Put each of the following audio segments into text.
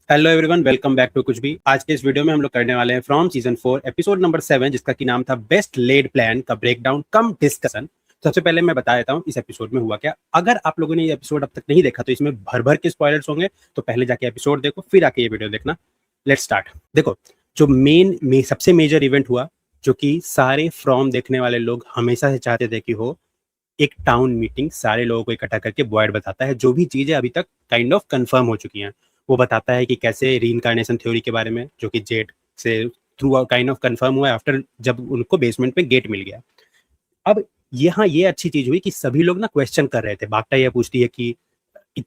Hello everyone, welcome back to कुछ भी। आज के इस वीडियो में हम लोग करने वाले हैं फ्रॉम सीजन 4 एपिसोड नंबर 7, जिसका की नाम था बेस्ट लेड प्लान का ब्रेकडाउन कम डिस्कशन। सबसे पहले मैं बता देता हूँ इस एपिसोड में हुआ क्या। अगर आप लोगों ने ये एपिसोड अब तक नहीं देखा तो इसमें भर भर के स्पॉयलर्स होंगे, तो पहले जाके एपिसोड देखो, फिर आके ये वीडियो देखना। Let's start. देखो, जो सबसे मेजर इवेंट हुआ, जो कि सारे फ्रॉम देखने वाले लोग हमेशा से चाहते थे कि हो, एक टाउन मीटिंग सारे लोगों को इकट्ठा करके बॉयड बताता है जो भी चीज़ें अभी तक काइंड ऑफ कंफर्म हो चुकी हैं। वो बताता है कि कैसे रीइंकार्नेशन थ्योरी के बारे में, जो कि जेड से थ्रू काइंड ऑफ कंफर्म हुआ आफ्टर जब उनको बेसमेंट में गेट मिल गया। अब यहाँ ये अच्छी चीज हुई कि सभी लोग ना क्वेश्चन कर रहे थे। बागटा ये पूछती है कि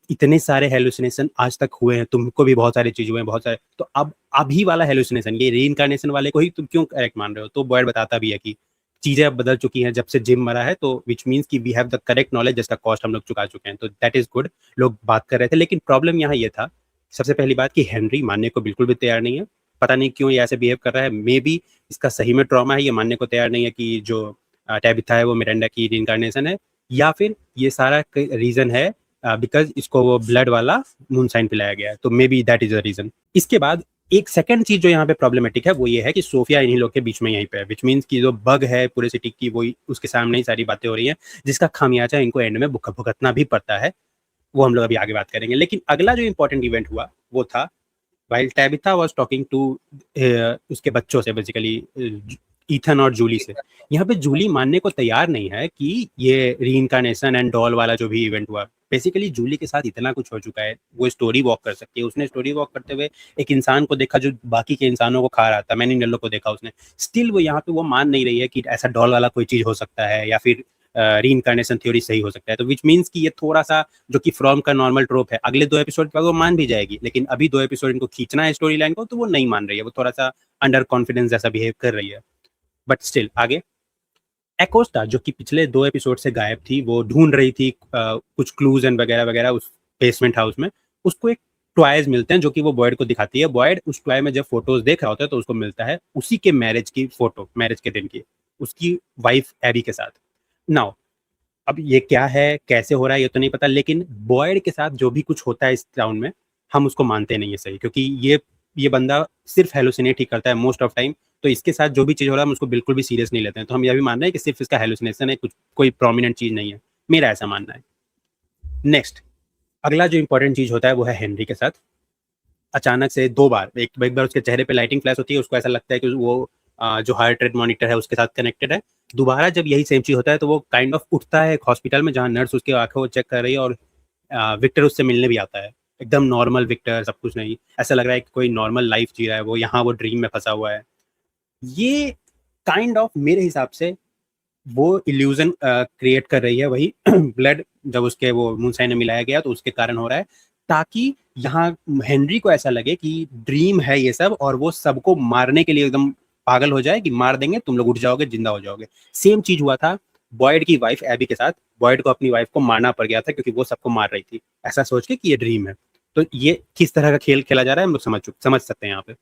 इतने सारे हेलुसिनेशन आज तक हुए हैं, तुमको भी बहुत सारी चीज हुए हैं, बहुत सारे, तो अब अभी वाला हेलुसिनेशन, ये रीइंकार्नेशन वाले को ही तुम क्यों करेक्ट मान रहे हो? तो बॉयड बताता भी है कि चीजें अब बदल चुकी हैं जब से जिम मरा है, तो विच मीन्स कि we have the correct knowledge जिसका कॉस्ट हम लोग चुका चुके हैं। तो दैट इज गुड। लोग बात कर रहे थे, लेकिन प्रॉब्लम यहाँ ये था, सबसे पहली बात, कि हेनरी मानने को बिल्कुल भी तैयार नहीं है। पता नहीं क्यों ये ऐसे बिहेव कर रहा है। मे बी इसका सही में ट्रॉमा है, ये मानने को तैयार नहीं है कि जो टैबिथा है वो मिरांडा की रीइंकार्नेशन है, या फिर ये सारा रीजन है बिकॉज इसको वो ब्लड वाला मून साइन पिलाया गया है। तो maybe that is the reason. इसके बाद एक सेकंड चीज जो यहाँ पे प्रॉब्लमेटिक है वो ये है कि सोफिया इन्हीं लोग के बीच में यहीं पे है, विच मीन्स की जो बग है पूरे सिटी की, वो उसके सामने ही सारी बातें हो रही हैं, जिसका खामियाजा इनको एंड में भुगतना भी पड़ता है। वो हम लोग अभी आगे बात करेंगे। लेकिन अगला जो इंपॉर्टेंट इवेंट हुआ वो था while Tabitha was talking to उसके बच्चों से, बेसिकली ईथन और जूली से। यहाँ पे जूली मानने को तैयार नहीं है कि ये रीइंकार्नेशन एंड डॉल वाला जो भी इवेंट हुआ, बेसिकली जूली के साथ इतना कुछ हो चुका है, वो स्टोरी वॉक कर सकती है। उसने स्टोरी वॉक करते हुए एक इंसान को देखा जो बाकी के इंसानों को खा रहा था, मैन इन येलो को देखा उसने। स्टिल वो यहाँ पे वो मान नहीं रही है कि ऐसा डॉल वाला कोई चीज हो सकता है, या फिर रीइंकार्नेशन थ्योरी सही हो सकता है। तो विच मीन्स कि ये थोड़ा सा, जो कि फ्रॉम का नॉर्मल ट्रोप है, अगले 2 एपिसोड के बाद वो मान भी जाएगी, लेकिन अभी 2 एपिसोड इनको खींचना है स्टोरी लाइन को, तो वो नहीं मान रही है। वो थोड़ा सा अंडर कॉन्फिडेंस जैसा बिहेव कर रही है। बट स्टिल आगे एकोस्टा, जो कि पिछले 2 एपिसोड से गायब थी, वो ढूंढ रही थी कुछ क्लूज एंड वगैरह वगैरह उस बेसमेंट हाउस में। उसको एक टॉयज मिलते हैं जो कि वो बॉयड को दिखाती है। बॉयड उस टॉय में जब फोटोज देख रहा होता है तो उसको मिलता है उसी के मैरिज की फोटो, मैरिज के दिन की, उसकी वाइफ एबी के साथ। नाउ अब ये क्या है, कैसे हो रहा है, ये तो नहीं पता, लेकिन बॉयड के साथ जो भी कुछ होता है इस टाउन में, हम उसको मानते नहीं है सही, क्योंकि ये बंदा सिर्फ हेलुसिनेट ही करता है मोस्ट ऑफ टाइम। तो इसके साथ जो भी चीज़ हो रहा है हम उसको बिल्कुल भी सीरियस नहीं लेते हैं। तो हम यह भी मान रहे हैं कि सिर्फ इसका हेलुसिनेशन है, कुछ कोई प्रोमिनेंट चीज़ नहीं है। मेरा ऐसा मानना है। नेक्स्ट, अगला जो इंपॉर्टेंट चीज़ होता है वो है हेनरी के साथ। अचानक से 2 बार, एक बार उसके चेहरे पे लाइटिंग फ्लैश होती है, उसको ऐसा लगता है कि वो जो हार्ट रेट मॉनिटर है उसके साथ कनेक्टेड है। दोबारा जब यही सेम चीज़ होता है तो वो काइंड ऑफ उठता है एक हॉस्पिटल में, जहाँ नर्स उसकी आंखों को चेक कर रही है, और विक्टर उससे मिलने भी आता है। एकदम नॉर्मल विक्टर, सब कुछ नहीं, ऐसा लग रहा है कि कोई नॉर्मल लाइफ जी रहा है वो, यहाँ वो ड्रीम में फंसा हुआ है। ये काइंड ऑफ मेरे हिसाब से वो इल्यूजन क्रिएट कर रही है, वही ब्लड जब उसके वो मूनसाइन में मिलाया गया तो उसके कारण हो रहा है, ताकि यहाँ हेनरी को ऐसा लगे कि ड्रीम है ये सब, और वो सबको मारने के लिए एकदम पागल हो जाए कि मार देंगे, तुम लोग उठ जाओगे, जिंदा हो जाओगे। सेम चीज हुआ था बॉयड की वाइफ एबी के साथ। बॉयड को अपनी वाइफ को मारना पड़ गया था क्योंकि वो सबको मार रही थी, ऐसा सोच के कि ये ड्रीम है। तो ये किस तरह का खेल खेला जा रहा है हम लोग समझ सकते हैं यहाँ पे।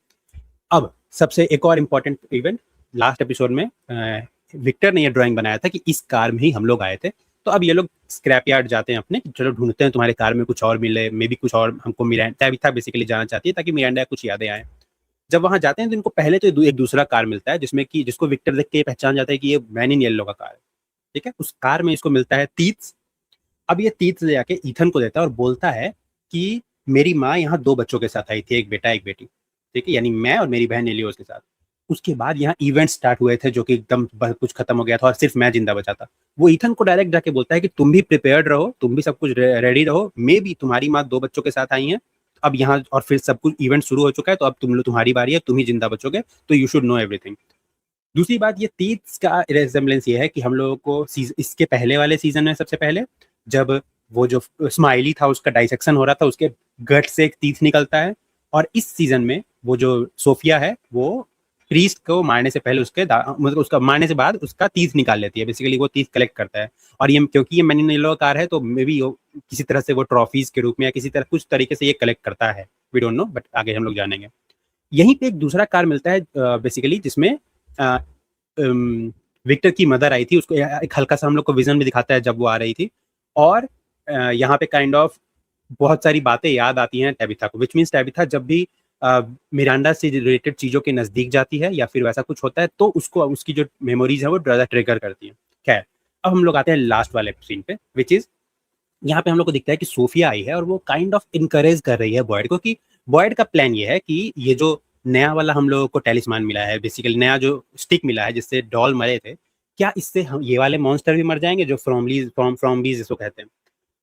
अब सबसे एक और इम्पोर्टेंट इवेंट, लास्ट एपिसोड में विक्टर ने ये ड्राइंग बनाया था कि इस कार में ही हम लोग आए थे। तो अब ये लोग स्क्रैप यार्ड जाते हैं अपने, चलो ढूंढते हैं तुम्हारे कार में कुछ और मिले, मे बी कुछ और हमको मिरांडा भी था बेसिकली जाना चाहती है ताकि मिरांडा कुछ यादें आए। जब वहां जाते हैं तो इनको पहले तो एक दूसरा कार मिलता है, जिसमें कि जिसको विक्टर देख के पहचान जाता है कि ये मैन इन येलो का कार है। ठीक है, उस कार में इसको मिलता है तीत। अब ये तीत ले जाके ईथन को देता है और बोलता है कि मेरी माँ यहाँ 2 बच्चों के साथ आई थी, एक बेटा एक बेटी। ठीक है, यानी मैं और मेरी बहन एलियोस के साथ। उसके बाद यहाँ इवेंट स्टार्ट हुए थे जो कि एकदम कुछ खत्म हो गया था और सिर्फ मैं जिंदा बचा था। वो ईथन को डायरेक्ट जाके बोलता है कि तुम भी प्रिपेयर्ड रहो, तुम भी सब कुछ रेडी रहो, मे बी तुम्हारी माँ 2 बच्चों के साथ आई है अब यहाँ, और फिर सब कुछ इवेंट शुरू हो चुका है, तो अब तुम्हारी बारी है, तुम ही जिंदा बचोगे, तो यू शुड नो एवरीथिंग। दूसरी बात, ये तीत का रेजेंबलेंस ये है कि हम लोगों को इसके पहले वाले सीजन में, सबसे पहले जब वो जो स्माइली था उसका डाइसेक्शन हो रहा था, उसके गट से एक तीत निकलता है। और इस सीजन में वो जो सोफिया है वो प्रीस्ट को मारने से पहले मतलब उसका मारने से बाद उसका तीत निकाल लेती है, बेसिकली वो तीत कलेक्ट करता है। और ये क्योंकि ये मैन इन येलो कार है तो मे बी किसी तरह से वो ट्रॉफीज के रूप में या किसी तरह कुछ तरीके से ये कलेक्ट करता है, वी डोंट नो, बट आगे हम लोग जानेंगे। यहीं पे एक दूसरा कार मिलता है बेसिकली, जिसमें विक्टर की मदर आई थी, उसको एक हल्का सा हम लोग को विजन भी दिखाता है जब वो आ रही थी। और यहाँ पे काइंड ऑफ बहुत सारी बातें याद आती हैं टैबिथा को, विच मीन्स टैबिथा जब भी मिरांडा से रिलेटेड चीजों के नजदीक जाती है या फिर वैसा कुछ होता है तो उसको उसकी जो मेमोरीज है वो ज़्यादा ट्रिगर करती है। खैर, अब हम लोग आते हैं लास्ट वाले सीन पे, विच इज यहाँ पे हम लोग को दिखता है कि सोफिया आई है और वो काइंड ऑफ इनकरेज कर रही है बॉयड को, कि बॉयड का प्लान ये है कि ये जो नया वाला हम लोगों को टेलिस्मान मिला है, बेसिकली नया जो स्टिक मिला है जिससे डॉल मरे थे, क्या इससे हम ये वाले मॉन्स्टर भी मर जाएंगे जो फ्रॉम्बीज जिसको कहते हैं।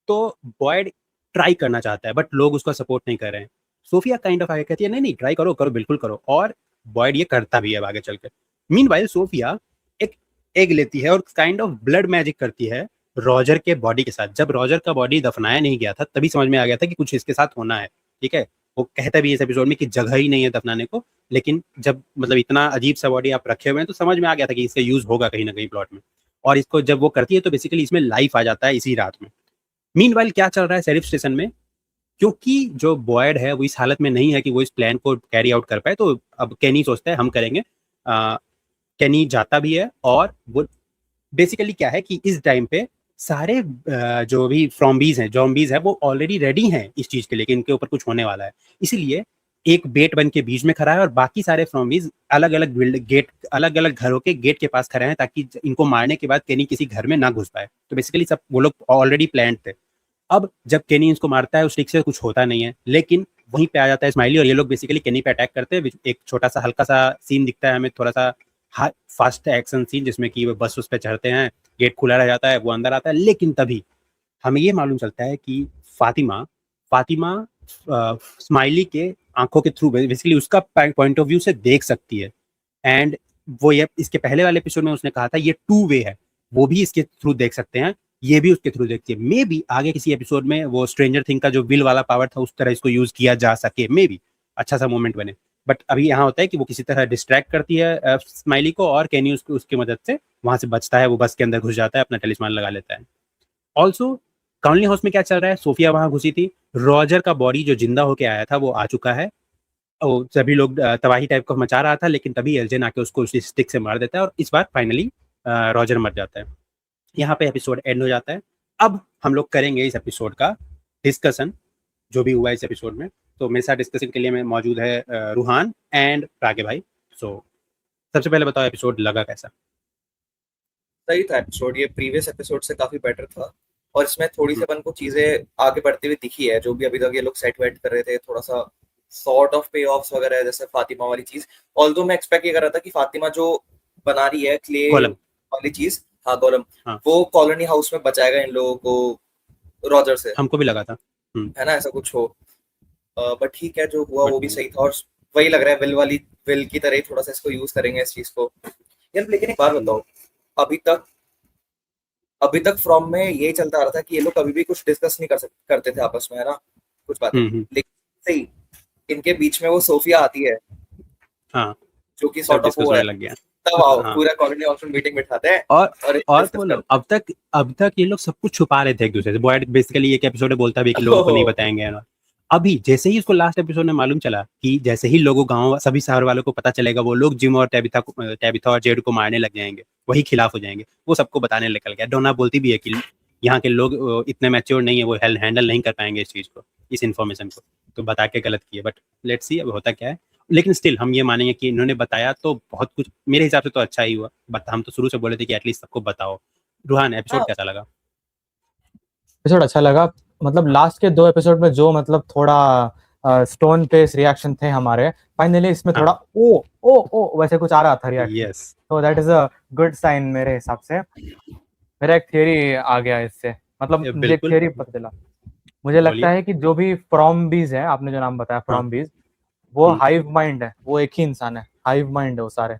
तो बॉयड ट्राई करना चाहता है बट लोग उसका सपोर्ट नहीं कर रहे हैं। सोफिया काइंड ऑफ आगे कहती है नहीं नहीं ट्राई करो करो बिल्कुल करो, और बॉयड ये करता भी है आगे चलकर। मीनवाइल सोफिया एक एग लेती है और काइंड ऑफ ब्लड मैजिक करती है रॉजर के बॉडी के साथ। जब रॉजर का बॉडी दफनाया नहीं गया था तभी समझ में आ गया था कि कुछ इसके साथ होना है, ठीक है। वो कहता भी इस एपिसोड में कि जगह ही नहीं है दफनाने को, लेकिन जब मतलब इतना अजीब सा बॉडी आप रखे हुए हैं तो समझ में आ गया था कि इसका यूज होगा कहीं ना कहीं प्लॉट में। और इसको जब वो करती है तो बेसिकली इसमें लाइफ आ जाता है इसी रात में। मीनवाइल क्या चल रहा है शेरिफ स्टेशन में, क्योंकि जो बॉयड है वो इस हालत में नहीं है कि वो इस प्लान को कैरी आउट कर पाए, तो अब केनी सोचता है हम करेंगे। केनी जाता भी है और वो बेसिकली क्या है कि इस टाइम पे सारे जो भी फ्रॉम्बीज हैं जॉम्बीज हैं वो ऑलरेडी रेडी हैं इस चीज के लिए कि इनके ऊपर कुछ होने वाला है। इसीलिए एक बेट बन के बीच में खड़ा है और बाकी सारे फ्रॉम्बीज अलग अलग घरों के गेट के पास खड़े हैं ताकि इनको मारने के बाद केनी किसी घर में ना घुस पाए। तो बेसिकली सब वो लोग ऑलरेडी प्लान थे। अब जब केनी इसको मारता है उस ट्रिक से कुछ होता नहीं है, लेकिन वहीं पे आ जाता है स्माइली और ये लोग बेसिकली केनी पे अटैक करते हैं। एक छोटा सा हल्का सा सीन दिखता है हमें, थोड़ा सा फास्ट एक्शन सीन जिसमें कि वो बस उस पे चढ़ते हैं, गेट खुला रह जाता है, वो अंदर आता है। लेकिन तभी हमें ये मालूम चलता है कि फातिमा फातिमा स्माइली के आंखों के थ्रू बेसिकली उसका पॉइंट ऑफ व्यू से देख सकती है। एंड वो ये इसके पहले वाले एपिसोड में उसने कहा था ये टू वे है, वो भी इसके थ्रू देख सकते हैं, ये भी उसके थ्रू देखती है। मे बी आगे किसी एपिसोड में वो स्ट्रेंजर थिंग का जो विल वाला पावर था उस तरह इसको यूज किया जा सके, मे बी अच्छा सा मोमेंट बने। बट अभी यहाँ होता है कि वो किसी तरह डिस्ट्रैक्ट करती है स्माइली को और केनी उसकी मदद से वहां से बचता है, वो बस के अंदर घुस जाता है, अपना टेलिस्मान लगा लेता है। ऑल्सो काउंली हाउस में क्या चल रहा है, सोफिया वहां घुसी थी, रॉजर का बॉडी जो जिंदा होके आया था वो आ चुका है। सभी लोग तबाही टाइप का मचा रहा था, लेकिन तभी एल्जेन आके उसको उसी स्टिक से मार देता है और इस बार फाइनली रॉजर मर जाता है। यहाँ पे एपिसोड एंड हो जाता है। अब हम लोग करेंगे इस एपिसोड का डिस्कशन, जो भी हुआ इस एपिसोड में। तो मेरे साथ डिस्कशन के लिए मैं मौजूद है रूहान एंड प्रागे भाई। सो सबसे पहले बताओ एपिसोड लगा कैसा? सही था एपिसोड, ये प्रीवियस एपिसोड से काफी बेटर था और इसमें थोड़ी सी अपन को चीजें आगे बढ़ती हुई दिखी है जो भी अभी तक ये लोग सेट वेट कर रहे थे, थोड़ा सा सॉर्ट ऑफ पे ऑफ्स वगैरह, जैसे फातिमा वाली चीज। ऑल्दो मैं एक्सपेक्ट ये कर रहा था कि फातिमा जो बना रही है क्ले गोलम। वाली चीज, हाँ गोलम, हाँ वो कॉलोनी हाउस में बचाएगा इन लोगों को रॉजर से, हमको भी लगा था। है ना, ऐसा कुछ हो। बट ठीक है, जो हुआ वो भी बट सही था और वही लग रहा है विल की तरह ही थोड़ा सा इसको यूज करेंगे इस चीज को। यार लेकिन एक बात बताओ, अभी तक फ्रॉम में यही चलता आ रहा था कि ये लोग कभी भी कुछ डिस्कस नहीं करते थे आपस में, है ना, कुछ बातें। लेकिन सही इनके बीच में वो सोफिया आती है, हाँ जो कि सब सॉर्ट ऑफ डिस्कस वो होने है, लग गया। तब आओ हाँ पूरा कॉलोनी हाउस में मीटिंग बिठाते हैं और और डिस्कस बोलो करते अब तक ये लोग सब कुछ छुपा रहे थे एक दूसरे से। बॉयड बेसिकली एक एपिसोड में बोलता भी है कि हैं। लोगों को नहीं ओहो, बताएंगे ना। अभी जैसे ही उसको लास्ट एपिसोड में मालूम चला कि जैसे ही लोगों गांव सभी शहर वालों को पता चलेगा वो लोग जिम और टैबिथा और जेड को मारने लग जाएंगे, वही खिलाफ हो जाएंगे, वो सबको बताने निकल गया। डोना बोलती भी है कि यहाँ के लोग इतने मैच्योर नहीं है, वो हैंडल नहीं कर पाएंगे इस चीज को, इस इन्फॉर्मेशन को, तो बता के गलत किए। बट लेट्स सी अब होता क्या है। लेकिन स्टिल हम ये मानेंगे कि इन्होंने बताया तो बहुत कुछ मेरे हिसाब से तो अच्छा ही हुआ। बट हम तो शुरू से बोले थे कि एटलीस्ट सबको बताओ। रूहान एपिसोड हाँ कैसा लगा? एपिसोड अच्छा लगा। मतलब लास्ट के 2 एपिसोड में जो मतलब थोड़ा स्टोन पेस रिएक्शन थे हमारे, फाइनली इसमें थोड़ा हाँ ओ ओ ओ वैसे कुछ आ रहा था रिएक्शन। यस तो that is a good sign मेरे हिसाब से। मेरा एक थियरी आ गया इससे, मतलब मुझे एक बिल्कुल थियरी पता चला। मुझे लगता बोलिए। है कि जो भी फ्रॉम्बीज है, आपने जो नाम बताया हाँ फ्रॉम्बीज, वो हाइव माइंड है, वो एक ही इंसान है, हाइव माइंड है वो सारे।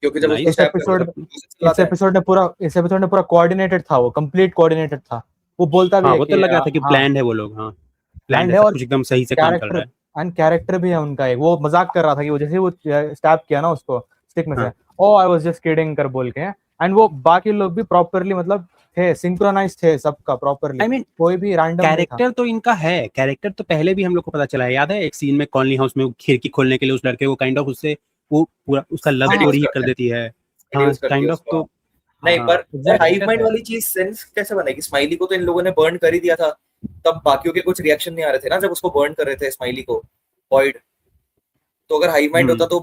क्योंकि जब उसको नाइस। इस स्टैप करते एपिसोड हैं चिल्लाते हैं। इस एपिसोड में पूरा कोऑर्डिनेटेड था, वो कंप्लीट कोऑर्डिनेटेड था। वो बोलता भी हाँ है वो तो कि लग रहा था कि हाँ प्लान है वो लोग, हाँ प्लान प्लान्ड है, है, सब और कुछ एकदम सही से काम चल कैरेक्टर रहा है। एंड कैरेक्टर भी है उनका एक। वो मजाक कर रहा था कि वो जैसे ही वो स्टैप किया ना उसको स्टिक में से, हाँ ओ आई वाज जस्ट किडिंग कर बोल के। एंड वो बाकी लोग भी प्रॉपरली मतलब थे, सिंक्रोनाइज थे सबका प्रॉपरली, आई मीन कोई भी रैंडम नहीं था। कैरेक्टर तो इनका है, कैरेक्टर तो पहले भी हम लोग को पता चला है। याद है एक सीन में कॉलोनी हाउस में वो खिड़की खोलने के लिए उस लड़के को काइंड ऑफ उससे वो पूरा उसका लव हाँ स्टोरी रिड्यूस ही कर करते हैं, देती है। हाँ रिड्यूस करती है काइंड ऑफ उसको। तो नहीं हाँ पर एग्जैक्टली। हाइव कैरेक्टर माइंड है। वाली चीज सेंस कैसे बनेगी? स्माइली को तो इन लोगों ने बर्न कर ही दिया था, तब बाकियों के कुछ रिएक्शन नहीं आ रहे थे ना जब उसको बर्न कर रहे थे स्माइली को वॉइड। तो अगर हाइव माइंड होता तो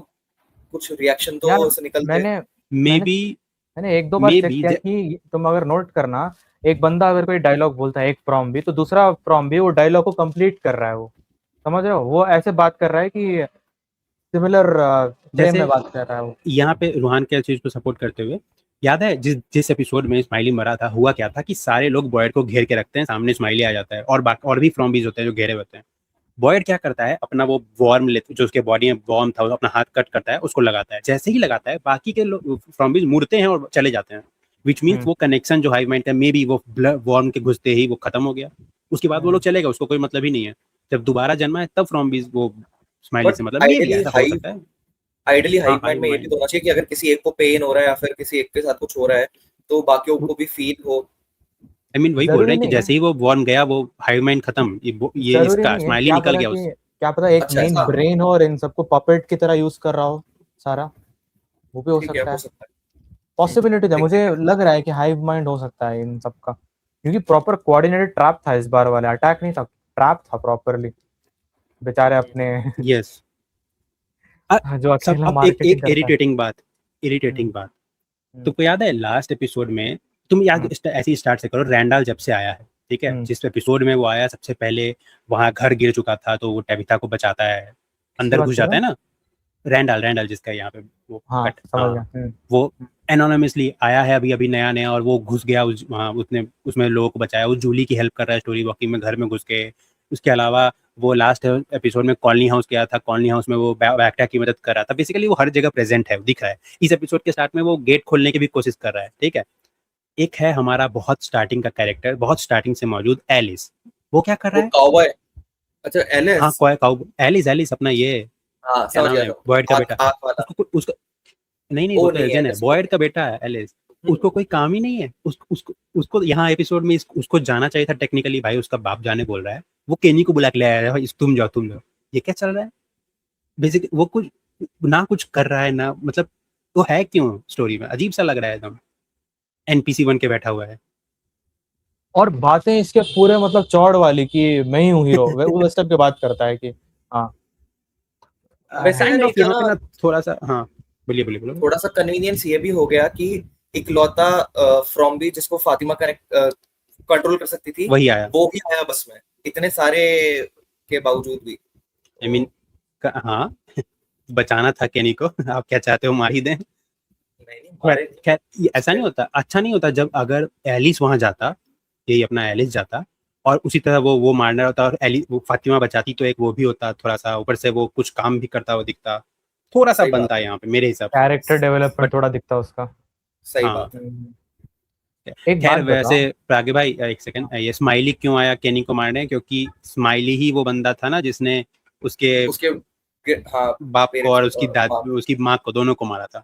कुछ रिएक्शन तो यार उससे निकलते। मैंने मे मैंने बी मैंने एक दो बार मे चेक बी किया कि तुम अगर नोट करना, एक बंदा अगर कोई डायलॉग बोलता है एक प्रॉम भी, तो दूसरा प्रॉम भी वो डायलॉग को कंप्लीट कर रहा है, वो समझ रहे हो, वो ऐसे बात कर रहा है कि सिमिलर फ्रेम में जैसे बात कर रहा है वो। यहाँ पे रूहान के चीज को सपोर्ट करते हुए, याद है जिस जिस एपिसोड में स्माइली मरा था, हुआ क्या था कि सारे लोग बॉयड को घेर के रखते हैं, सामने स्माइली आ जाता है और बाकी और भी फ्रॉम्बीज होते हैं जो घेरे होते हैं। बॉयड क्या करता है, अपना वो वॉर्म लेते जो उसके बॉडी में वॉर्म था, अपना हाथ कट करता है, उसको लगाता है। जैसे ही लगाता है बाकी के फ्रॉम्बीज मुड़ते हैं और चले जाते हैं, विच मीन्स वो कनेक्शन जो हाइव माइंड का मे बी वो वॉर्म के घुसते ही वो खत्म हो गया। उसके बाद वो लोग चले गए, उसको कोई मतलब ही नहीं है। जब दोबारा जन्मा है तब फ्रॉम्बीज वो स्माइली से बट मतलब, मे बी ऐसा हो सकता है। हाइव हाँ, माइंड में ये भी तो होना चाहिए कि अगर किसी एक को पेन हो रहा है या फिर किसी एक के साथ कुछ हो रहा है तो बाकियों को भी फील हो। आई मीन वही बोल रहे जरूरी हैं कि नहीं है, जैसे ही वो वॉर्न गया, वो हाइव माइंड खत्म, ये जरूरी इसका नहीं है, स्माइली निकल गया उस। क्या पता एक अच्छा मेन ऐसा, ब्रेन हो और इन सबको पपेट की तरह यूज कर रहा हो सारा, वो भी हो ठीक है सकता हो है। सकता है। पॉसिबिलिटी है, देखते मुझे हैं। लग रहा है कि हाइव माइंड हो सकता है इन सबका, क्योंकि प्रॉपर कोऑर्डिनेटेड ट्रैप था इस बार वाले, अटैक नहीं था, ट्रैप था प्रॉपरली, बेचारे अपने यस। जो सब अकेला अब एक मार्केटिंग करता है। इरिटेटिंग बात, हम्म, तुमको याद है लास्ट एपिसोड में, तुम याद ऐसे ही स्टार्ट से करो, रैंडाल जब से आया है, ठीक है, हम्म, जिस एपिसोड में वो आया सबसे पहले, वहां घर गिर चुका था तो वो टेबिथा को बचाता है, किसकी अंदर बात घुस कर रहे जाता है हो? ना। रैंडाल रैंडाल जिसका यहाँ पे वो हाँ कट, समझ हाँ, गया। वो एनोनिमसली आया है अभी अभी नया नया, और वो घुस गया उस वहाँ, उसने उसमें लोगों को बचाया, वो जूली की हेल्प कर रहा है स्टोरी वॉकिंग में घर में घुस के। उसके अलावा वो लास्ट एपिसोड में कॉलोनी हाउस गया था, कॉलोनी हाउस में वो वैक्टा की मदद कर रहा था, बेसिकली वो हर जगह प्रेजेंट है, दिख रहा है। इस एपिसोड के स्टार्ट में वो गेट खोलने की भी कोशिश कर रहा है, ठीक है। एक है हमारा बहुत स्टार्टिंग का कैरेक्टर, बहुत स्टार्टिंग से मौजूद, एलिस, वो क्या कर रहा वो है। काउबॉय, अच्छा हाँ, एलिस, कोई एलिस, एलिस अपना ये हाँ क्या समझ नाम गया है, था, बॉयड का आँख बेटा। आँख वाला। उसको नहीं नहीं, वो वो तो नहीं है एल्जन है, एलिस, वो बॉयड नहीं का बेटा है एलिस। है। उसको कोई काम ही नहीं है, उसको यहाँ एपिसोड में उसको जाना चाहिए था टेक्निकली, भाई उसका बाप जाने बोल रहा है, वो केनी को बुला के ले आया है, भाई तुम जाओ, ये क्या चल रहा है। बेसिकली वो कुछ ना कुछ कर रहा है ना, मतलब वो है क्यों स्टोरी में, अजीब सा लग रहा है एकदम, एनपीसी बन के बैठा हुआ है। और बातें इसके पूरे मतलब चौड़ वाली कि मैं ही हूँ हीरो, वो उस टाइप की बात करता है कि हाँ। वैसे यार काइंड ऑफ एक है यहाँ ना, पे ना थोड़ा सा, हाँ, बोलिए बोलिए बोलो। थोड़ा सा कन्वीनियंस ये भी हो गया कि इकलौता फ्रॉम भी जिसको फातिमा कनेक्ट कंट्रोल कर सकती थी वही आया, वो भी आया बस में, इतने सारे के बावजूद भी। आई मीन, हाँ, बचाना था केनी को, आप क्या चाहते हो मार ही दें। नहीं नहीं खैर मारे खैर, ये ऐसा नहीं नहीं। होता, अच्छा नहीं होता जब अगर एलिस वहां जाता, यही अपना एलिस जाता, और उसी तरह वो मारना होता, और एलिस वो फातिमा बचाती, तो एक वो भी होता थोड़ा सा, ऊपर से वो कुछ काम भी करता हुआ दिखता, थोड़ा सा सही बात बनता है है, यहाँ पे मेरे हिसाब से। कैरेक्टर डेवलपमेंट बट थोड़ा दिखता है उसका। सही हाँ, बात है। एक खैर बात वैसे बताओ। प्रागे भाई, एक सेकंड, ये स्माइली क्यों आया केनी को मारने, क्योंकि स्माइली ही वो बंदा था ना जिसने उसके उसके हाँ बाप को पेरेंट्स और को उसकी माँ, उसकी माँ को, दोनों को मारा था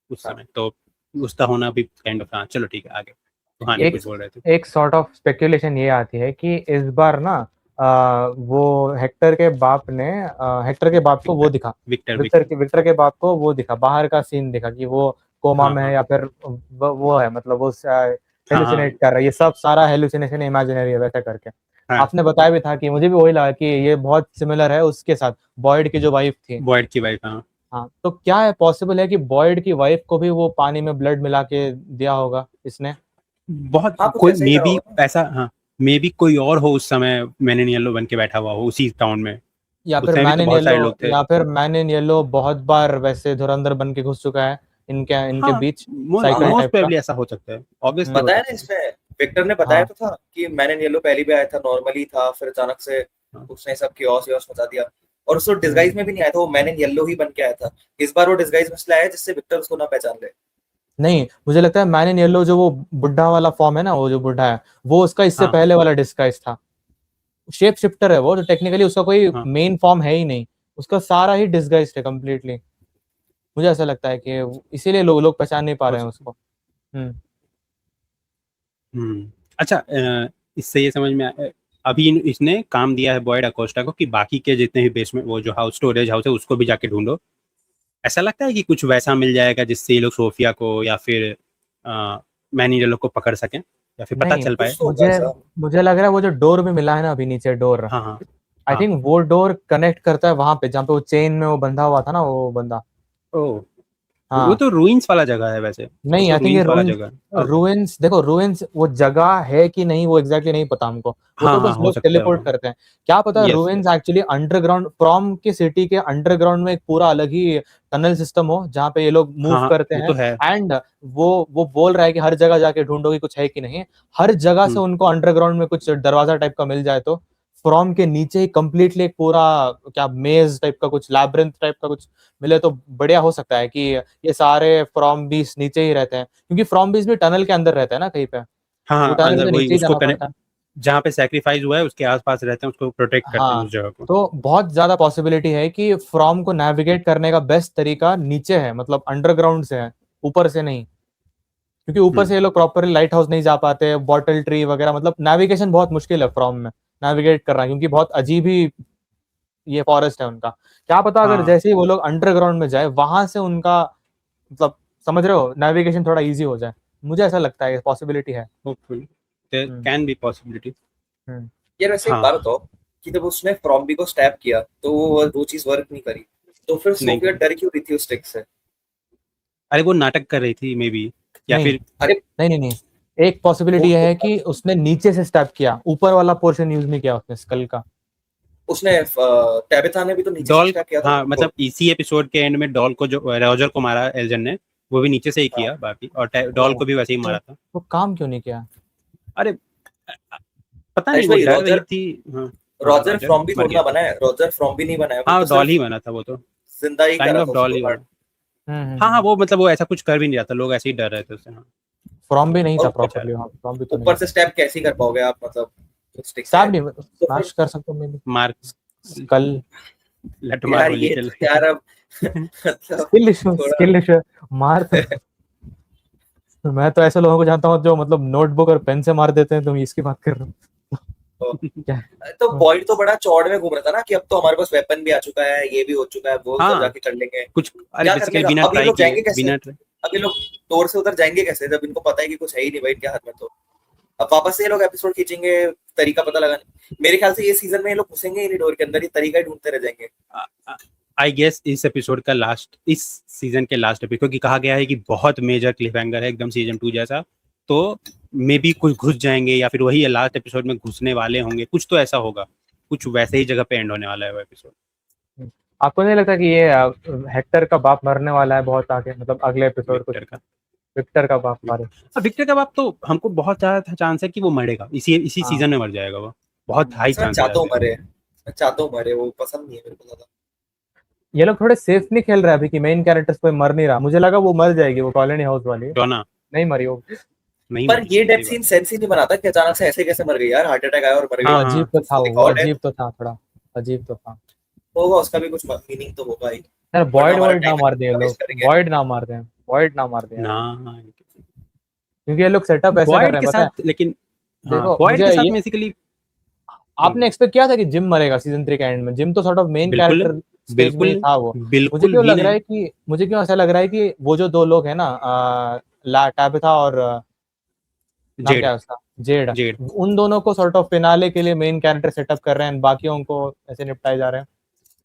उस हाँ समय, तो उसका होना भी काइंड ऑफ, हाँ चलो ठीक है, आगे तो हाँ, नहीं एक कुछ बोल रहे थे। एक सॉर्ट ऑफ स्पेकुलेशन ये आती है कि इस बार ना वो हेक्टर के बाप को वो विक्टर दिखा, विक्टर विक्टर विक्टर के बाप को वो दिखा, बाहर का सीन दिखा कि वो कोमा हाँ में है हाँ या फिर वो है, मतलब वो हाँ हाँ हेलुसिनेट कर रहा है, ये सब सारा हेलुसिनेशन इमेजिनरी है वैसे करके। हाँ, आपने बताया भी था कि मुझे भी वही लगा कि ये बहुत सिमिलर है उसके साथ, बॉयड की जो वाइफ थी। बॉयड की वाइफ, हाँ। हाँ, तो क्या है पॉसिबल है कि बॉयड की वाइफ को भी वो पानी में ब्लड मिला के दिया होगा इसने? बहुत हाँ कुछ कोई ऐसा ही मे करा बी होगा ना। ऐसा, हाँ, मे बी कोई और हो उस समय मैन इन येलो बन के बैठा हुआ हो उसी टाउन में, उस समय भी तो बहुत सारे लोग थे। मैन इन येलो बहुत बार वैसे धुरंधर बन के घुस चुका है इनके इनके हाँ, बीच, हाँ साइकिल हाँ मोस्ट टाइप का। प्रोबेबली ऐसा हो सकता है, ऑब्वियसली हो हम्म, बताया ना सकता है। इसमें, विक्टर ने बताया हाँ तो था कि मैन इन येलो पहले भी आया था, नॉर्मली था, फिर अचानक से हाँ, उसने सब कियोस वियोस मचा दिया, और उसको हम्म, डिस्गाइज में भी नहीं आया था, वो मैन इन येलो ही बन के आया था। इस बार वो डिस्गाइज में इसलिए आया जिससे विक्टर उसको ना पहचान ले। नहीं मुझे लगता है मैन इन येलो जो वो बुढ़ा वाला फॉर्म है ना, वो जो बुढ़ा है वो उसका इससे हाँ पहले वाला डिस्गाइज था, शेप शिफ्टर है वो, तो टेक्निकली उसका कोई हाँ, मेन फॉर्म है ही नहीं, उसका सारा ही डिस्गाइज है कम्प्लीटली। मुझे ऐसा लगता है कि इसीलिए लोग पहचान नहीं पा हो रहे हैं सकता है। उसको। हम्म, अच्छा, इससे ये समझ में अभी इसने काम दिया है बॉयड अकोस्टा को कि बाकी के जितने भी बेसमेंट, वो जो हाउस स्टोरेज हाउस है, उसको भी जाके ढूंढो। ऐसा लगता है कि कुछ वैसा मिल जाएगा जिससे ये लोग सोफिया को या फिर मैनी लोग को पकड़ सकें। या फिर पता नहीं, चल पाए। कुछ तो होगा मुझे ऐसा। मुझे लग रहा है वो जो डोर भी मिला है ना अभी नीचे डोर, हाँ हाँ आई हाँ। थिंक वो डोर कनेक्ट करता है वहां पे जहाँ पे वो चेन में वो बंधा हुआ था ना वो बंदा। ओ, वो हाँ तो रूइंस वाला जगह है वैसे, वो नहीं, तो आई थिंक ये रूइंस वाला रूइंस, जगह है। ओके। रूइंस देखो, रूइंस वो जगह है कि नहीं वो एग्जैक्टली नहीं पता हमको, वो हाँ तो हाँ, बस हो लोग सकता है टेलीपोर्ट वो। करते हैं। क्या पता yes ruins yes. Actually underground from की सिटी के अंडरग्राउंड में एक पूरा अलग ही टनल सिस्टम हो जहाँ पे ये लोग मूव हाँ हाँ, करते वो हैं। तो है। एंड वो बोल रहा है कि हर जगह जाके ढूंढो कि कुछ है कि नहीं, हर जगह से उनको अंडरग्राउंड में कुछ दरवाजा टाइप का मिल जाए तो फ्रॉम के नीचे ही कंप्लीटली एक पूरा क्या मेज टाइप का कुछ लैब्रिंथ टाइप का कुछ मिले तो बढ़िया हो सकता है कि ये सारे फ्रॉम बीस नीचे ही रहते हैं, क्योंकि फ्रॉम बीस भी टनल के अंदर रहते हैं ना कहीं पे, हाँ वो हाँ, टनल अंदर के वही नीचे ही उसको जाना कनेक्ट, पड़ता है। जहाँ पे सैक्रिफाइस हुआ है उसके आसपास रहते हैं, उसको प्रोटेक्ट करते हैं हाँ, उस जगह को। तो बहुत ज्यादा पॉसिबिलिटी है कि फ्रॉम को नेविगेट करने का बेस्ट तरीका नीचे है, मतलब अंडरग्राउंड से है, ऊपर से नहीं, क्योंकि ऊपर से ये लोग प्रॉपरली लाइट हाउस नहीं जा पाते, बॉटल ट्री वगैरह, मतलब नेविगेशन बहुत मुश्किल है फ्रॉम में नेविगेट करना, क्योंकि बहुत अजीब ही ये फॉरेस्ट है उनका। क्या पता अगर हाँ जैसे ही वो लोग अंडरग्राउंड में जाए वहां से उनका मतलब समझ रहे हो नेविगेशन थोड़ा इजी हो जाए, मुझे ऐसा लगता है पॉसिबिलिटी है। Hopefully there hmm, can be possibility. Hmm. यार वैसे एक हाँ, बात बताओ कि जब उसने फ्रॉम्बी को स्टैब किया तो वो चीज वर्क नहीं करी, तो फिर नहीं सोफिया करी। डर क्यों रही थी उस स्टिक से? अरे वो नाटक कर रही थी मे बी, या नहीं फिर अरे नहीं नहीं नहीं, एक पॉसिबिलिटी वो ये है कि उसने नीचे से स्टैप किया, ऊपर वाला पोर्शन यूज नहीं किया उसने स्कल का। उसने टैबिथा ने भी तो नीचे से डॉल, स्टैब किया था हाँ उनको। मतलब इसी एपिसोड के एंड में डॉल को जो रॉजर को मारा एल्जन ने, वो भी नीचे से ही हाँ किया बाकी, और डॉल ओ, को भी वैसे ही तो मारा था। वो काम क्यों नहीं किया? अरे पता नहीं, हरीश वो भाई, डर रही रॉजर, थी। हाँ हाँ, रॉजर रॉजर फ्रॉम्बी मर थोड़ा गया। बना है, रॉजर फ्रॉम्बी नहीं बना है, वो हाँ तो डॉल ही सिर्फ बना था वो तो, जिंदा ही काइंड करा ऑफ था डॉल उसको ही बना। बट हाँ हाँ, हम्म। वो मतलब वो ऐसा कुछ कर भी नहीं रहा था, लोग ऐसे ही डर रहे थे उससे। हाँ, फ्रॉम भी नहीं था और प्रॉपरली, हाँ फ्रॉम भी तो नहीं ऊपर था। से स्टैब कैसे ही कर पाओगे आप, मतलब स्टिक से? स्टैप नहीं, तो फिर स्मैश कर सकते हो मे बी, मार, स्कल। लठ मार यार होली ये खेल। तो यार अब मतलब स्किल इशू, थोड़ा स्किल इशू। मार तो मैं तो ऐसे लोगों को जानता हूँ जो मतलब नोटबुक और पेन से मार देते हैं, तुम इसकी बात कर रहे हो क्या? तो बॉयड तो बड़ा चौड़ में घूम रहा था ना कि अब तो हमारे पास वेपन भी आ चुका है, ये भी हो चुका है, वो उधर हाँ जाके कर लेंगे। कुछ, अरे क्या बेसिकली करने का, बिना अब ये ट्राई लोग किए, जाएंगे कैसे? बिना ट्राई। अब ये लोग डोर से उधर जाएंगे कैसे जब इनको पता है कि कुछ है ही नहीं भाई इनके हाथ में? तो अब वापस से ये लोग एपिसोड खींचेंगे, तरीका पता लगाने। मेरे ख्याल से ये सीजन में ये लोग घुसेंगे ही नहीं डोर के अंदर, ये तरीका ही ढूंढते रह जाएंगे। आई गेस इस एपिसोड का लास्ट, इस सीजन के लास्ट एपिसोड, क्योंकि कहा गया है कि बहुत मेजर क्लिफ हैंगर है एकदम सीजन 2 जैसा, तो मे बी कुछ घुस जाएंगे या फिर वही लास्ट एपिसोड में घुसने वाले होंगे, कुछ तो ऐसा होगा, कुछ वैसे ही जगह पे एंड होने वाला है वो एपिसोड। आपको नहीं लगता कि ये हेक्टर का बाप मरने वाला है बहुत आगे, मतलब अगले एपिसोड कुछ? विक्टर का, विक्टर का बाप, सॉरी। विक्टर का बाप तो हमको बहुत ज्यादा चांस है कि वो मरेगा, इसी इसी हाँ सीजन में मर जाएगा वो, बहुत हाई वैसे मैं चांसेस है चाहता हूँ ऐसे। मरे, मैं चाहता हूँ मरे, वो पसंद नहीं है मेरे को ज्यादा। ये लोग थोड़े सेफ नहीं खेल रहे हैं अभी कि मेन कैरेक्टर्स कोई मर नहीं रहा, मुझे लगा वो मर जाएगी वो कॉलोनी हाउस वाली, डोना नहीं मरी वो। नहीं पर मरी, ये डेथ सही बात। सीन सेंस ही नहीं बनाता कि अचानक से ऐसे कैसे मर गई यार, हार्ट अटैक आया और मर वो गई। हाँ अजीब हाँ, तो कुछ था, तो वो दिखाओ डेथ, अजीब तो था थोड़ा, अजीब तो था। होगा उसका भी कुछ मीनिंग तो होगा ही, यार वरना बॉयड हमारा वॉइड ना टाइम मार दिए वेस्ट लोग, करेंगे। बॉयड ना मार दें, बॉयड ना मार दें यार, ना क्योंकि ये लोग सेटअप ऐसा कर बॉयड रहे हैं के पता है। साथ, लेकिन हाँ देखो बॉयड मुझे के साथ ये, बेसिकली। आपने एक्सपेक्ट किया था कि जिम मरेगा सीजन 3 के एंड में? जिम तो सॉर्ट ऑफ मेन बिल्कुल कैरेक्टर स्टेज में ही बिल्कुल, था वो। मुझे बिल्कुल क्यों भी लग रहा नहीं। है कि, मुझे क्यों ऐसा लग रहा है कि वो जो दो लोग हैं ना ला टैबिथा और नाम क्या जेड, है उसका, जेड, जेड। उन दोनों को सॉर्ट ऑफ फिनाले के लिए मेन कैरेक्टर सेटअप कर रहे हैं, बाकियों को ऐसे निपटाए जा रहे हैं,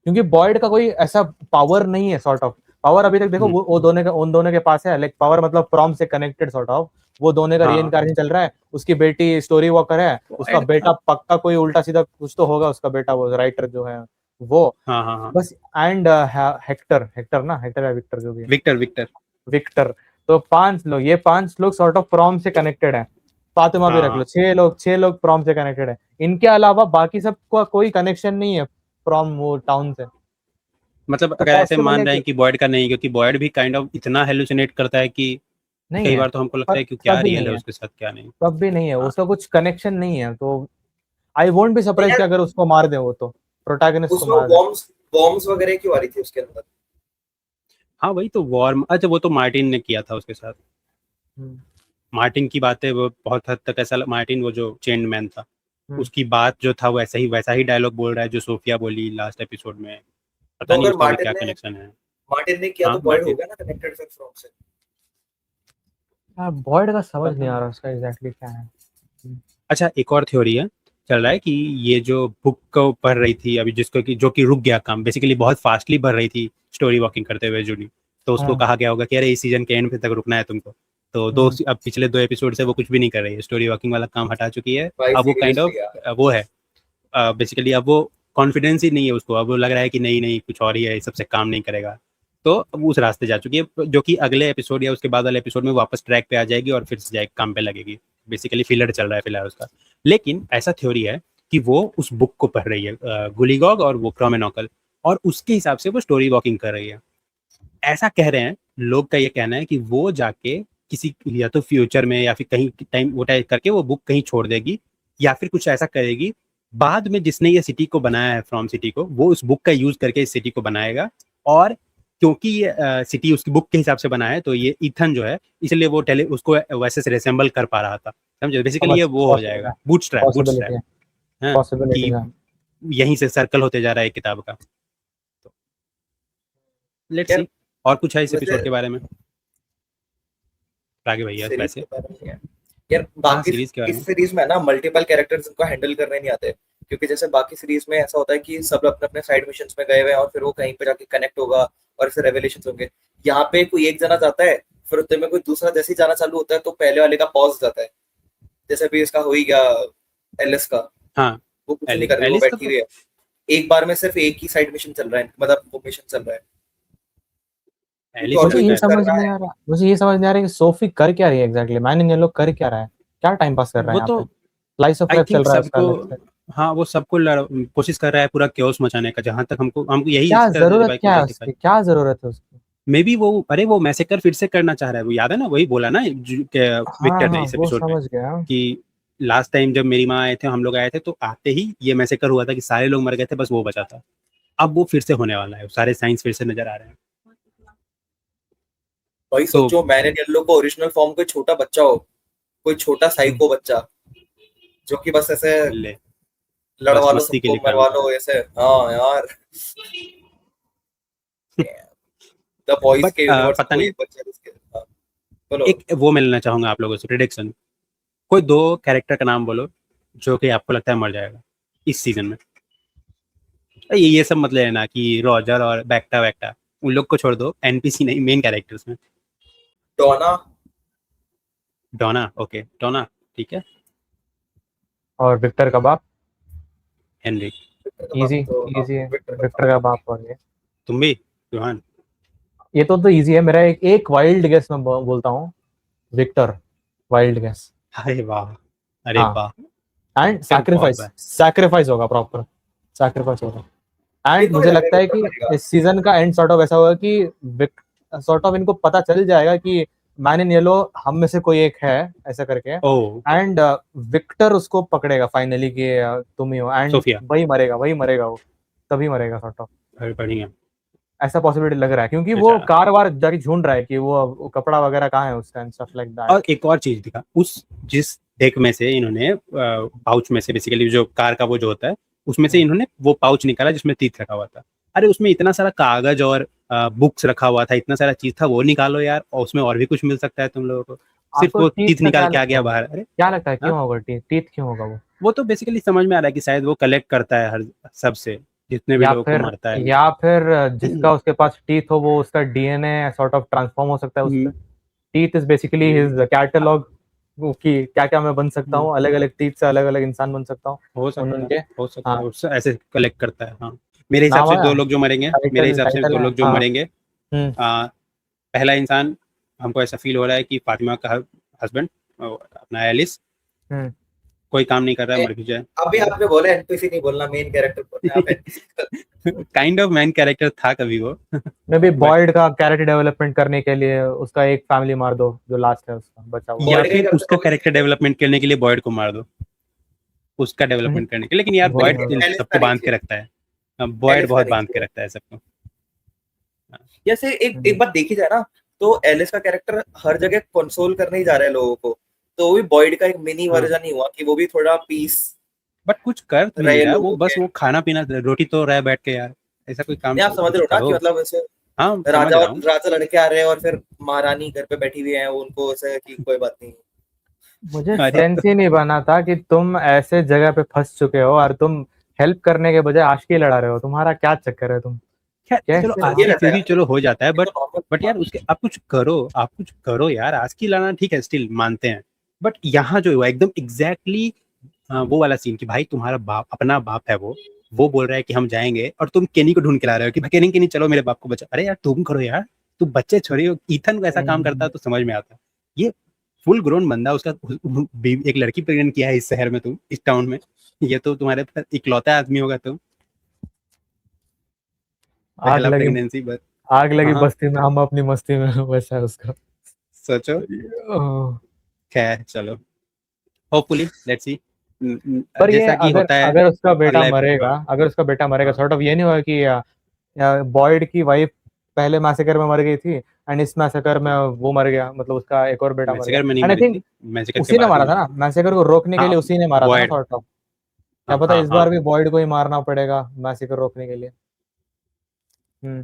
क्योंकि बॉयड का कोई ऐसा पावर नहीं है सॉर्ट ऑफ। पावर अभी तक देखो वो दोनों का, उन दोनों के पास है, लाइक पावर मतलब फ्रॉम से कनेक्टेड सॉर्ट ऑफ, वो दोनों का हाँ रीइंकार्नेशन चल रहा है, उसकी बेटी स्टोरी वॉकर है, उसका बॉयड बेटा का, पक्का कोई उल्टा सीधा कुछ तो होगा, उसका बेटा वो राइटर जो है वो, हाँ हाँ हाँ, बस। एंड हेक्टर, हेक्टर ना, हेक्टर या विक्टर जो भी है, विक्टर विक्टर। विक्टर। तो पांच लोग, ये पांच लोग सॉर्ट ऑफ फ्रॉम से कनेक्टेड है, फातिमा भी हाँ रख लो, हाँ, छह लोग फ्रॉम से कनेक्टेड है, इनके अलावा बाकी सबका कोई कनेक्शन नहीं है फ्रॉम वो टाउन से। मतलब तो अगर ऐसे पॉसिबल मान है रहे कि हैं कि बॉयड का नहीं, क्योंकि बॉयड भी काइंड ऑफ इतना हेलुसिनेट करता है कि नहीं कई है, बार तो हमको लगता पर है कि क्या तब भी रियल नहीं है है, उसके साथ क्या नहीं। तब भी नहीं है, हाँ उसका कुछ कनेक्शन नहीं है, तो आई वोंट बी सरप्राइज कि यार अगर उसको मार दे, वो तो प्रोटैगनिस्ट को उसमें वो मार दे। बॉम्ब्स बॉम्ब्स वगैरह क्यों आ रही थी उसके अंदर? हाँ, वही तो वॉर, अच्छा वो तो मार्टिन ने किया था उसके साथ। हम्म, मार्टिन की बातें वो बहुत हद तक ऐसा, मार्टिन वो जो चेन मैन था, हम्म। उसकी बात जो था वो ऐसा ही वैसा ही डायलॉग बोल रहा है जो सोफिया बोली लास्ट एपिसोड में। पता तो नहीं अगर उसका भी क्या कनेक्शन है। मार्टिन ने किया हाँ तो बॉयड हो मार्टिन, गया ना कनेक्टेड फिर फ्रॉम से। यार बॉयड का समझ नहीं पता आ नहीं। रहा उसका एग्जैक्टली क्या है। अच्छा, एक और थ्योरी है चल रहा है कि ये जो बुक को पढ़ रही थी अभी, जिसको कि जो कि रुक गया काम, बेसिकली बहुत फास्टली बढ़ रही थी स्टोरी वॉकिंग करते हुए जूनी, तो उसको हाँ। कहा गया होगा कि अरे इस सीजन के एंड तक रुकना है तुमको, तो अब पिछले 2 एपिसोड से वो कुछ भी नहीं कर रही है, स्टोरी वॉकिंग वाला काम हटा चुकी है। भाई अब वो काइंड ऑफ सीरियसली वो है बेसिकली, अब वो कॉन्फिडेंस ही नहीं है उसको, अब वो लग रहा है कि नहीं नहीं कुछ और ही है, सबसे काम नहीं करेगा, तो अब उस रास्ते जा चुकी है, जो कि अगले एपिसोड या उसके बाद वाले एपिसोड में वापस ट्रैक पे आ जाएगी और फिर से जाए काम पे लगेगी। बेसिकली फिलर चल रहा है फिलहाल उसका। लेकिन ऐसा थ्योरी है कि वो उस बुक को पढ़ रही है, गुलीगॉग और वो क्रॉमेनॉकल, और उसके हिसाब से वो स्टोरी वॉकिंग कर रही है। ऐसा कह रहे हैं लोग, का ये कहना है कि वो जाके किसी या तो फ्यूचर में या फिर कहीं टाइम वो टाइम करके वो बुक कहीं छोड़ देगी, या फिर कुछ ऐसा करेगी बाद में, जिसने ये सिटी को बनाया है फ्रॉम सिटी को, वो उस बुक का यूज करके इस सिटी को बनाएगा, और क्योंकि ये सिटी उसकी बुक के हिसाब से बना है, तो ये इथन जो है इसलिए वो उसको वैसे से रिसेंबल कर पा रहा था, समझे? बेसिकली ये वो हो जाएगा बूटस्ट्रैप पॉसिबिलिटी है, हाँ, पॉसिबिलिटी कि है। यहीं से सर्कल होते जा रहा है किताब का। तो लेट्स यार सी, और कुछ है इस वैसे एपिसोड के बारे में आगे भैया सीरीज वैसे? के बारे में है यार, हाँ, बाकी सीरीज के बारे में। इस सीरीज में ना मल्टीपल कैरेक्टर्स को हैंडल करने नहीं आते, क्योंकि जैसे बाकी सीरीज में ऐसा होता है कि सब अपने अपने साइड मिशंस में गए हुए हैं और फिर वो कहीं पे जाके कनेक्ट होगा और फिर रेवलेशंस होंगे। यहाँ पे कोई एक जना जाता है, फिर उतने में कोई दूसरा जैसे ही जाना चालू होता है तो पहले वाले का पॉज जाता है, जैसे अभी इसका हो ही गया एलिस का। हाँ, वो कुछ नहीं कर रही, वो एलिस का बैठी तो हुई है, एक बार में सिर्फ एक ही साइड मिशन चल रहा है, मतलब वो मिशन चल रहा है, एलिस और का मुझे कोई ये कुछ कर समझ रहा नहीं है। आ रहा, मुझे ये समझ नहीं आ रहा कि सोफी कर क्या रही है एग्जैक्टली, मैन इन येलो कर क्या रहा है, क्या टाइम पास कर रहा है वो यहाँ तो पे? स्लाइस ऑफ आई लाइफ चल थिंक रहा है उसका सबको, अलग से। हाँ वो सबको कोशिश कर रहा है पूरा क्योस मचाने का, जहां तक हमको हमको यही क्या इसका जरूरत दिमाग में क्या है जस्टिफाई। उसकी, क्या जरूरत है उसकी? मे बी वो, अरे वो मैसेकर फिर से करना चाह रहा है, वो याद है ना, वही बोला ना हाँ विक्टर ने हाँ, इस वो एपिसोड में समझ गया। कि लास्ट टाइम जब मेरी माँ आए थे, हम लोग आए थे, तो आते ही ये मैसेकर हुआ था कि सारे लोग मर गए थे, बस वो बचा था। अब वो फिर से होने वाला है, सारे साइंस फिर से नजर आ रहे हैं। भाई तो सोचो मैन इन येलो को ओरिजिनल फॉर्म कोई छोटा बच्चा हो, कोई छोटा साइको बच्चा जो कि बस ऐसे ले बस लड़वा लो मस्ती के सबको, लिए काम मरवा कर रहा लो ऐसे। हाँ यार, द बॉयज बट के यूनिवर्स पता को नहीं, एक बच्चा जिसके। हाँ, बोलो। एक वो मिलना चाहूंगा आप लोगों से प्रिडिक्शन, कोई 2 कैरेक्टर का नाम बोलो जो कि आपको लगता है मर जाएगा इस सीजन में। ये सब मत लेना कि रॉजर और बैक्टा वैक्टा, उन लोग को छोड़ दो, एनपीसी नहीं, मेन कैरेक्टर्स में। डोना। डोना, ओके डोना, ठीक है। और विक्टर का बाप, हेनरी, इजी, तो हाँ, इजी है, विक्टर का विक्टर का बाप। और तुम भी रोहन? ये तो इजी है। मेरा एक वाइल्ड गेस मैं बोलता हूँ, विक्टर, वाइल्ड गेस। अरे वाह, अरे हाँ, वाह, एंड विक्टर बहुत सैक्रिफाइस, बार। सैक्रिफाइस होगा, प्रॉपर सैक्रिफाइस होगा। ये एंड तो मुझे लग रहा है लगता है विक्टर कि बनेगा। इस सीजन का एंड सॉर्ट ऑफ ऐसा होगा कि सॉर्ट ऑफ इनको पता चल जाएगा कि मैन इन येलो हम में से कोई एक है, ऐसा करके। ओ एंड विक्टर उसको पकड़ेगा फाइनली कि तुम ही हो, एंड सोफिया, वही मरेगा वो, तभी मरेगा सॉर्ट ऑफ। बढ़िया। ऐसा पॉसिबिलिटी लग रहा है, क्योंकि वो अच्छा, कार वार जाके ढूंढ रहा है कि वो कपड़ा वगैरह कहाँ है उसका, एंड स्टफ लाइक दैट। और एक और चीज दिखा, उस जिस डेक में से इन्होंने पाउच में से, बेसिकली जो कार का वो जो होता है, उसमें से इन्होंने वो पाउच निकाला जिसमें तीत रखा हुआ था। अरे उसमें इतना सारा कागज और बुक्स रखा हुआ था, इतना सारा चीज था, वो निकालो यार, और उसमें और भी कुछ मिल सकता है तुम लोगों को। सिर्फ आपको वो टीथ तीत का निकाल क्या के आ लगता गया है, बाहर, अरे क्या लगता है हाँ, क्यों होगा टीथ क्यों होगा वो? वो तो बेसिकली समझ में आ रहा है कि शायद वो कलेक्ट करता है हर सबसे, जितने भी या लोगों को फिर मारता है। या फिर जिसका उसके पास टीथ हो वो उसका डीएनए सॉर्ट ऑफ ट्रांसफॉर्म हो सकता है उससे। Teeth is basically his catalogue कि क्या क्या मैं बन सकता हूँ, अलग अलग टीथ से अलग अलग इंसान बन सकता हूँ हो सकता है, उनके। हो सकता हाँ, है, उससे ऐसे कलेक्ट करता है, हाँ। मेरे हिसाब नाम से आया, 2 लोग जो मरेंगे, मेरे टाइटल हिसाब से टाइटल 2 है, लोग जो हाँ। मरेंगे, हम्म। आ, पहला इंसान, हमको ऐसा फील हो रहा है कि फातिमा का हस्बैंड, अपना एलिस, हम्म। कोई काम नहीं कर रहा है, मर भी जाए अभी वो। आपने बोला एनपीसी नहीं बोलना, मेन कैरेक्टर बोलना है, आप NPC. Kind of man character था कभी वो, मे बी बट बॉयड का कैरेक्टर डेवलपमेंट करने के लिए उसका एक फैमिली मार दो, जो लास्ट है उसका बचा हुआ। या बॉडी का ही फिर करते उसका रहोगे कैरेक्टर सीधे। डेवलपमेंट करने के लिए बॉयड को मार दो, उसका डेवलपमेंट करने के लिए। लेकिन यार वो नहीं बॉयड होगा। एलिस का सबको नहीं बांध के चाहिए, रखता है, बॉयड एलिस का बहुत नहीं बांध के चाहिए। रखता है सबको। जैसे एक एक बात देखी जाए ना, तो एलिस का कैरेक्टर हर जगह कंसोल करने ही जा रहा है लोगों को, तो वो भी बॉयड का एक मिनी हाँ, वर्जन ही हुआ कि वो भी थोड़ा पीस बट कुछ कर भी नहीं रहे रहा वो, लोगों बस के। वो खाना पीना, रोटी तो रहा है बैठ के यार, ऐसा कोई काम नहीं, आप तो समझ कुछ रहे हो ना कि करो। मतलब ऐसे हाँ समझ राजा रहा और हूँ। राजा लड़के आ रहे हैं और फिर महारानी घर पे बैठी हुई है, उनको ऐसे कि कोई बात नहीं। मुझे अरे सेंस ही नहीं बना था कि तुम ऐसे जगह पे फंस चुके हो और तुम हेल्प करने के बजाय आशिकी लड़ा रहे हो। तुम्हारा क्या चक्कर है? तुम खैर चलो कैसे? आज ये की रहता फिर है भी यार, चलो हो जाता है, ये तो नॉर्मल बट यार उसके आप कुछ करो यार। आज की लाना ठीक है, स्टिल मानते हैं, बट यहाँ जो हुआ एकदम एग्जैक्टली वो वाला सीन कि भाई तुम्हारा बाप, अपना बाप है वो बोल रहा है कि हम जाएंगे और तुम केनी को ढूंढ के ला रहे हो कि केनी केनी चलो मेरे बाप को बचा। अरे यार तुम करो यार, तुम बच्चे छोड़े हो। ईथन ऐसा काम करता है तो समझ में आता है। ये फुल ग्रोन बंदा, उसका एक लड़की प्रेग्नेंट किया है इस शहर में, तुम इस टाउन में। ये तो तुम्हारे पास इकलौता आदमी होगा तुम, आग पहला लगी, प्रेगनेंसी बस। आग लगी हाँ बस्ती में, हम अपनी मस्ती में। वैसा है उसका। सोचो। ओह। खैर चलो, होपफुली लेट्स सी पर ये जैसा कि अगर होता है अगर उसका बेटा अगला मरेगा, हाँ अगर उसका बेटा मरेगा, हाँ सॉर्ट ऑफ ये नहीं होगा कि बॉयड की वाइफ पहले मैसेकर में मर गई थी एंड इस मैसेकर में वो मर गया, मतलब उसका एक और बेटा मर गया। मैसेकर में नहीं एंड आई मरी थिंक थी, मैसेकर के उसी ने बाद ही मारा था मरी ना, थी। मैसेकर को रोकने के हाँ लिए उसी ने मारा था ना, बॉयड, सॉर्ट ऑफ। क्या हाँ पता हाँ इस हाँ बार भी बॉयड को ही मारना पड़ेगा मैसेकर रोकने के लिए। हम्म।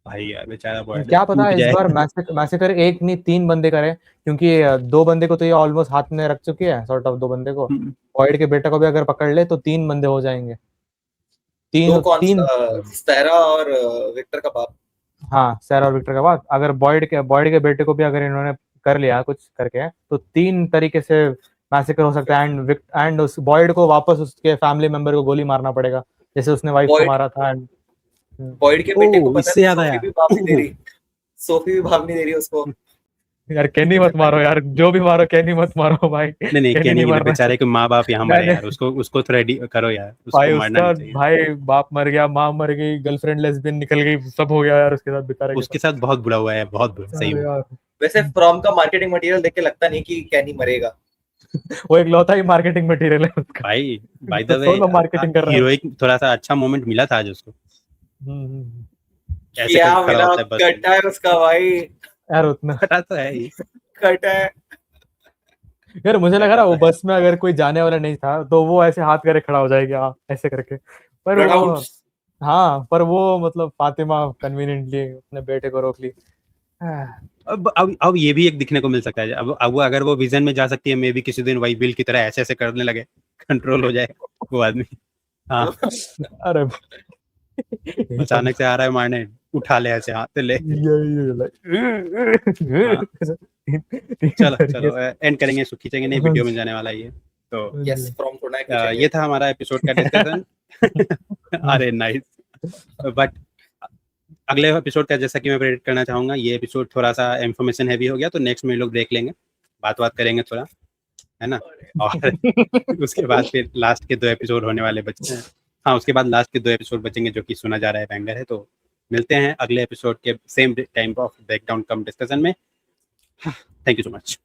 भाई यार बेचारा बॉयड क्या पता टूट इस जाए। बार मैसेकर एक नहीं 3 बंदे करे, क्योंकि 2 बंदे को तो ये ऑलमोस्ट हाथ में रख चुकी है, सॉर्ट ऑफ 2 बंदे को। बॉयड के बेटे को भी अगर पकड़ ले तो 3 बंदे हो जाएंगे। दो तीन कौन तीन। स्टेरा और विक्टर का बाप। हाँ, सैरा और विक्टर के बाद अगर बॉयड के बेटे को भी अगर इन्होंने कर लिया कुछ करके, तो 3 तरीके से मैसेकर हो सकता है। एंड उस बॉयड को वापस उसके फैमिली मेंबर को गोली मारना पड़ेगा, जैसे उसने वाइफ को बॉयड मारा था। एंड बॉयड के बेटे को ओ पता इससे नहीं, याद सोफी आया। भी भाव नहीं दे रही, सोफी भी भाव नहीं दे रही उसको। यार कैनी मत मारो यार, जो भी मारो कैनी मत मारो भाई। नहीं नहीं कैनी कहने नहीं के लिए मारना बेचारे के माँ बाप यहाँ मरे मैंने। यार, उसको तो रेडी करो यार, उसको भाई मरना उसका नहीं चाहिए। भाई बाप मर गया, माँ मर गई, गर्लफ्रेंड लेस्बियन निकल गई, सब हो गया यार उसके साथ, बेचारे के उसके साथ बहुत बुरा हुआ है, बहुत बुरा साथ। सही अरे में। यार वैसे फ्रॉम का मार्केटिंग मटेरियल देख के लगता नहीं कि कैनी मरेगा। वो एक लौता ही मार्केटिंग मटेरियल है उसका। भाई बाय द तो वे सोलो मार्केटिंग कर रहा है। हीरोइक थोड़ा सा अच्छा मोमेंट मिला था आज उसको, हम्म। ऐसे क्या करके खड़ा मिला, होता है बस में। कटा है उसका भाई, यार उतना खड़ा तो है ही। कटा है। यार मुझे लगा खड़ा ना वो तो है। बस में अगर कोई जाने वाला नहीं था तो वो ऐसे हाथ करे खड़ा हो जाएगा, ऐसे करके। पर वो, Pronouns। हाँ पर वो मतलब फातिमा कन्वीनियंटली अपने बेटे को रोक ली। अब ये भी एक दिखने को मिल सकता है। अब वो अगर वो विजन में जा सकती है, मे भी किसी दिन वही बिल की तरह ऐसे ऐसे करने लगे, कंट्रोल हो जाए वो आदमी। हाँ अरे अचानक से आ रहा है मारने, उठा ले ऐसे हाथ से ले। हाँ चलो तरीके चलो एंड करेंगे, सुखी खींचेंगे नहीं, वीडियो में जाने वाला है ये तो। यस, फ्रॉम थोड़ा है पीछे ये था हमारा एपिसोड का डिस्कशन। अरे नाइस। बट अगले एपिसोड का जैसा कि मैं प्रेडिक्ट करना चाहूंगा, ये एपिसोड थोड़ा सा इंफॉर्मेशन हैवी हो गया, तो नेक्स्ट में लोग देख लेंगे, बात करेंगे थोड़ा, है ना। और उसके बाद फिर लास्ट के 2 एपिसोड होने वाले बच्चे हैं। हाँ उसके बाद लास्ट के 2 एपिसोड बचेंगे जो कि सुना जा रहा है बैंगर है। तो मिलते हैं अगले एपिसोड के same time of breakdown cum discussion में। Thank you so much.